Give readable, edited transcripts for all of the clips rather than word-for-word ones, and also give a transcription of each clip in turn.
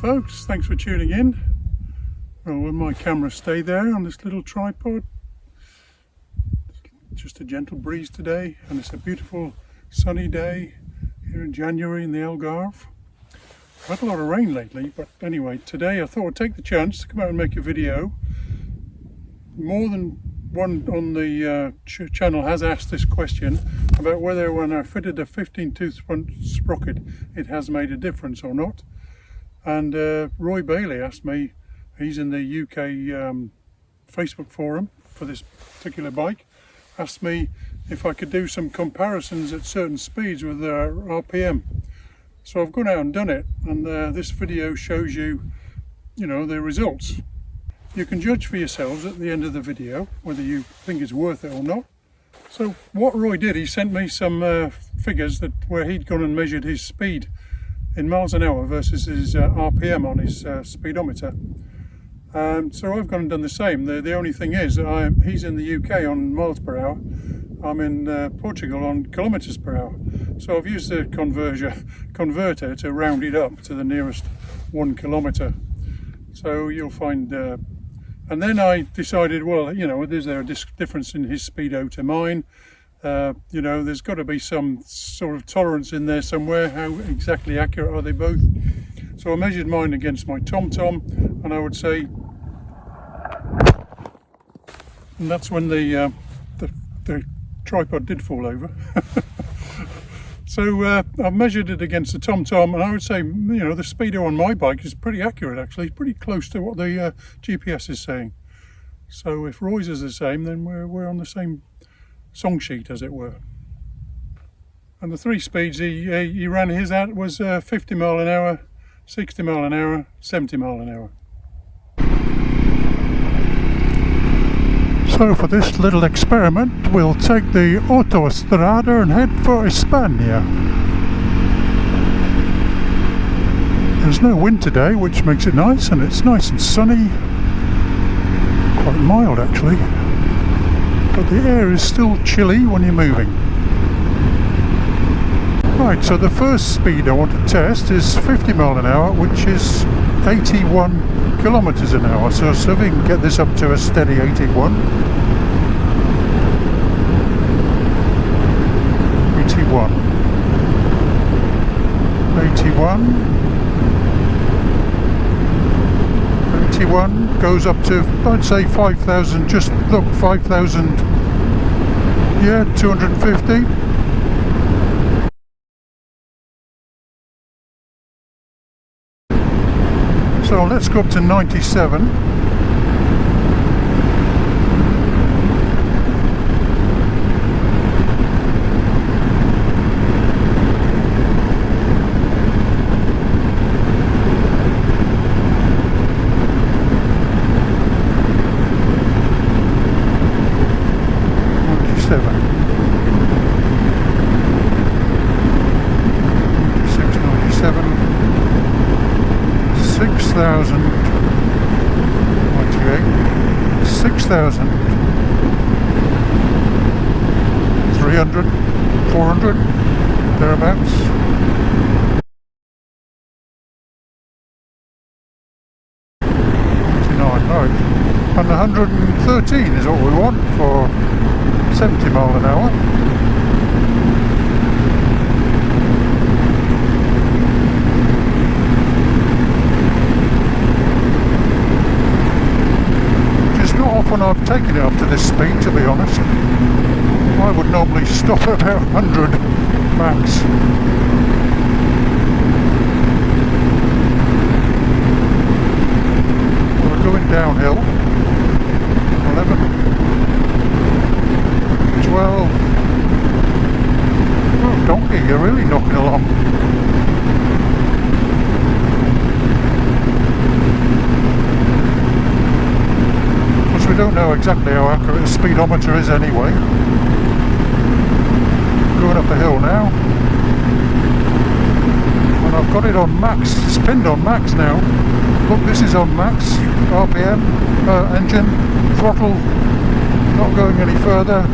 folks, thanks for tuning in. Well, will my camera stay there on this little tripod? Just a gentle breeze today, and it's a beautiful sunny day here in January in the Algarve. I've had a lot of rain lately, but anyway, today I thought I'd take the chance to come out and make a video. More than one on the channel has asked this question about whether when I fitted a 15 tooth front sprocket it has made a difference or not. And Roy Bailey asked me, he's in the UK Facebook forum for this particular bike, asked me if I could do some comparisons at certain speeds with RPM. So I've gone out and done it, and this video shows you, the results. You can judge for yourselves at the end of the video whether you think it's worth it or not. So what Roy did, he sent me some figures where he'd gone and measured his speed in miles an hour versus his RPM on his speedometer. So I've gone and done the same. The only thing is he's in the UK on miles per hour. I'm in Portugal on kilometers per hour. So I've used the converter to round it up to the nearest 1 kilometer. So you'll find, and then I decided, well, is there a difference in his speedo to mine? There's got to be some sort of tolerance in there somewhere. How exactly accurate are they both? So I measured mine against my TomTom, and I would say, and that's when the tripod did fall over. So I've measured it against the TomTom, and I would say, the speedo on my bike is pretty accurate actually. It's pretty close to what the GPS is saying. So if Roy's is the same, then we're on the same song sheet, as it were. And the three speeds he ran his at was 50 mile an hour, 60 mile an hour, 70 mile an hour. So for this little experiment, we'll take the Autostrada and head for España. There's no wind today, which makes it nice, and it's nice and sunny. Quite mild actually. But the air is still chilly when you're moving. Right, so the first speed I want to test is 50 mile an hour, which is 81 kilometers an hour. So if we can get this up to a steady 81. 81. 81 goes up to, I'd say 5,000, just look, 5,000, yeah, 250. So let's go up to 97. $6,000, 300, 400, thereabouts. Right. And 113 is what we want for 70 mile an hour. When I've taken it up to this speed, to be honest. I would normally stop at about 100 max. We're going downhill. 11, 12. Oh, donkey, you're really knocking along. We don't know exactly how accurate the speedometer is anyway. Going up the hill now, and I've got it on max. It's pinned on max now. Look, this is on max RPM, engine, throttle, not going any further.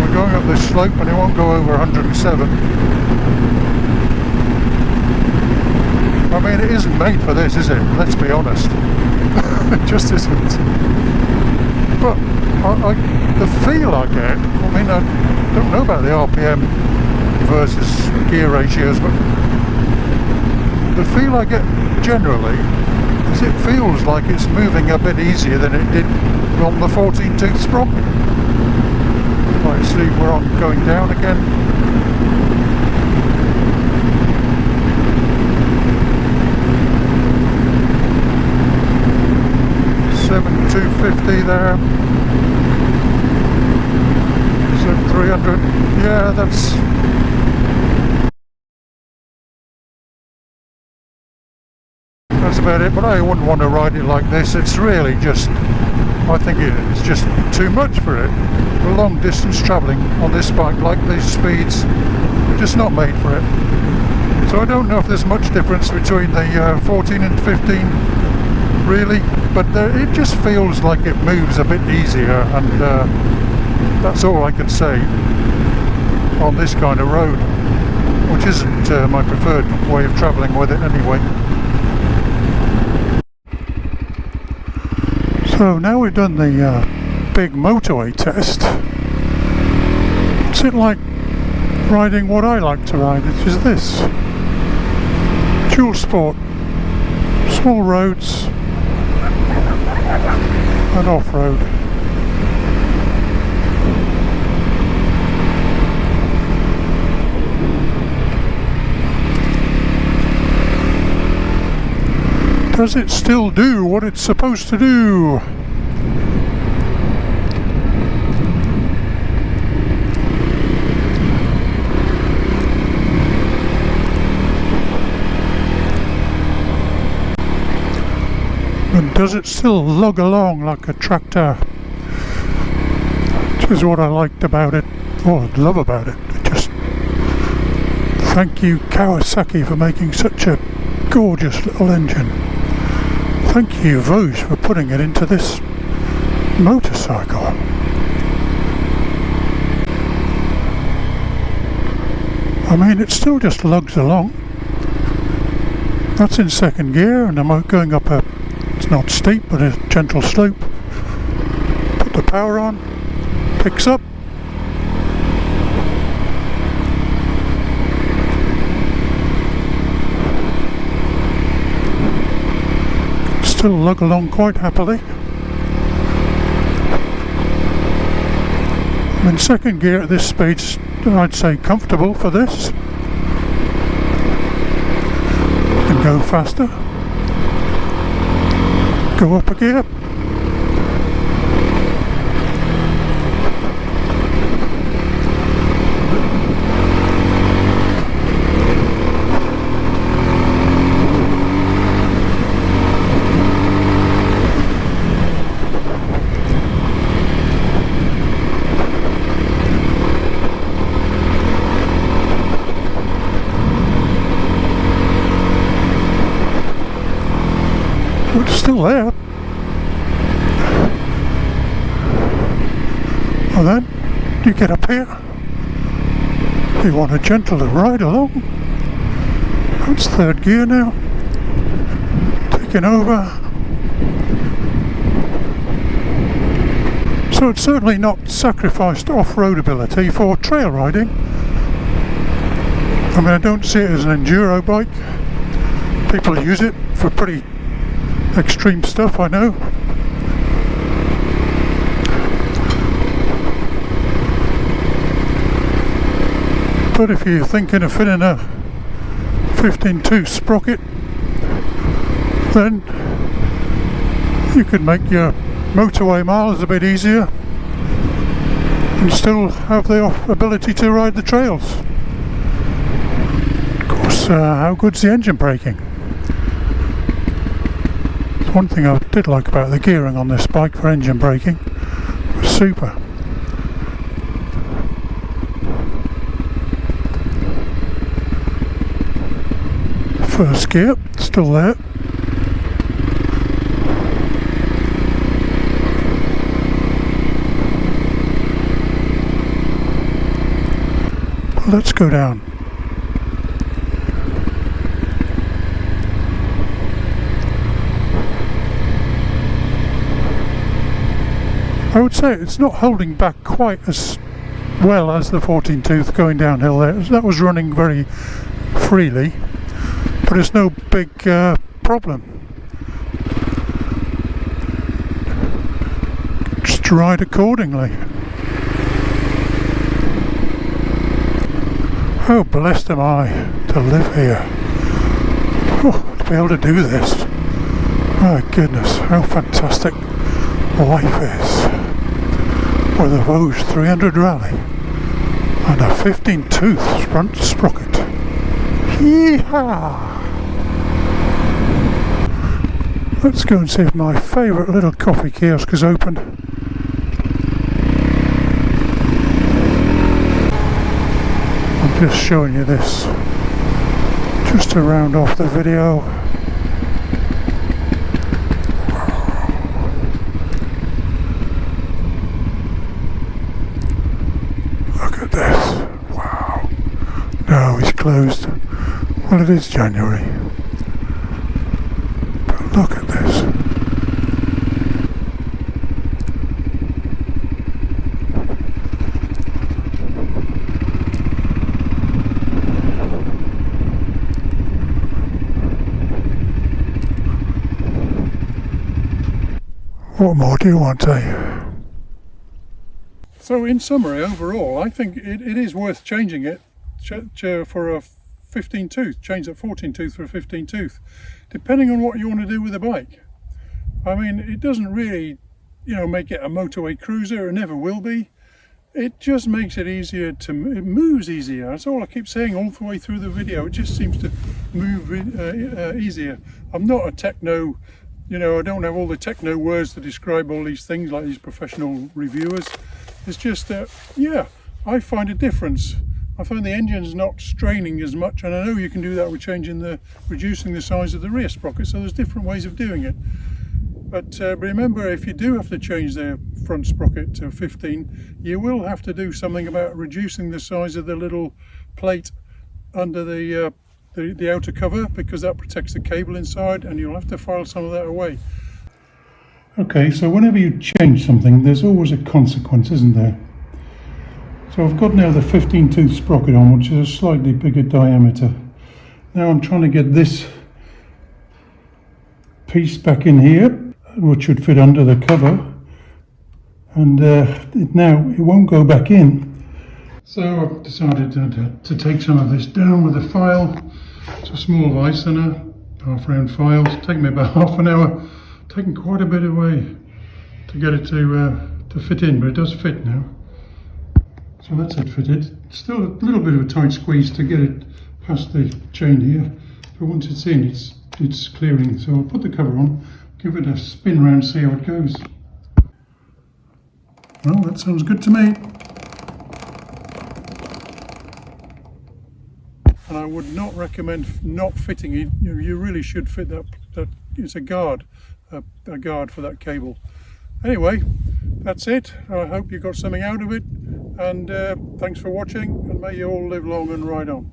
We're going up this slope and it won't go over 107. I mean, it isn't made for this, is it? Let's be honest. It just isn't. But the feel I get, I mean, I don't know about the RPM versus gear ratios, but the feel I get generally is it feels like it's moving a bit easier than it did on the 14-tooth sprocket. Right, see, we're on going down again. $7,250 there. 7,300. Yeah, that's about it. But I wouldn't want to ride it like this. It's really just, I think it's just too much for it. For long distance travelling on this bike, like these speeds, they're just not made for it. So I don't know if there's much difference between the 14 and 15 really, but it just feels like it moves a bit easier, and that's all I can say on this kind of road, which isn't my preferred way of travelling with it anyway. So now we've done the big motorway test, what's it like riding what I like to ride, which is this dual sport, small roads and off-road. Does it still do what it's supposed to do? And does it still lug along like a tractor? Which is what I liked about it, or I love about it. Just thank you Kawasaki for making such a gorgeous little engine. Thank you Voge for putting it into this motorcycle. I mean, it still just lugs along. That's in second gear, and I'm going up a, it's not steep but a gentle slope. Put the power on, picks up. Still lug along quite happily. I'm in second gear at this speed, I'd say comfortable for this. Can go faster. Go up a gear. It's still there. And then you get up here, you want a gentle ride along. That's third gear now, taking over. So it's certainly not sacrificed off-road ability for trail riding. I mean, I don't see it as an enduro bike. People use it for pretty extreme stuff, I know. But if you're thinking of fitting a 15-tooth sprocket, then you could make your motorway miles a bit easier and still have the ability to ride the trails. Of course, how good's the engine braking? One thing I did like about the gearing on this bike for engine braking was super. First gear, still there. Let's go down. I would say it's not holding back quite as well as the 14 tooth going downhill there. That was running very freely, but it's no big problem. Just ride accordingly. How blessed am I to live here. Oh, to be able to do this. My goodness, how fantastic life is. With a Voge 300 Rally and a 15 tooth front sprocket. Yee-haw! Let's go and see if my favourite little coffee kiosk is open. I'm just showing you this just to round off the video. Look at this. Wow. No, it's closed. Well, it is January. But look at this. What more do you want, eh? So in summary, overall, I think it is worth changing it for a 15 tooth, change that 14 tooth for a 15 tooth, depending on what you want to do with the bike. I mean, it doesn't really, make it a motorway cruiser, it never will be. It just makes it easier it moves easier. That's all I keep saying all the way through the video. It just seems to move easier. I'm not a techno, I don't have all the techno words to describe all these things like these professional reviewers. It's just, I find a difference. I find the engine's not straining as much, and I know you can do that with reducing the size of the rear sprocket, so there's different ways of doing it. But remember, if you do have to change the front sprocket to 15, you will have to do something about reducing the size of the little plate under the outer cover, because that protects the cable inside, and you'll have to file some of that away. Okay, so whenever you change something, there's always a consequence, isn't there? So I've got now the 15 tooth sprocket on, which is a slightly bigger diameter. Now I'm trying to get this piece back in here, which should fit under the cover, and it won't go back in. So I've decided to take some of this down with a file. It's a small vise and a half-round file. It's taken me about half an hour, taken quite a bit away to get it to fit in, but it does fit now. So that's it fitted. Still a little bit of a tight squeeze to get it past the chain here, but once it's in, it's clearing. So I'll put the cover on, give it a spin around, see how it goes. Well, that sounds good to me. And I would not recommend not fitting it. You really should fit that. It's a guard for that cable. Anyway, that's it. I hope you got something out of it, and thanks for watching, and may you all live long and ride on.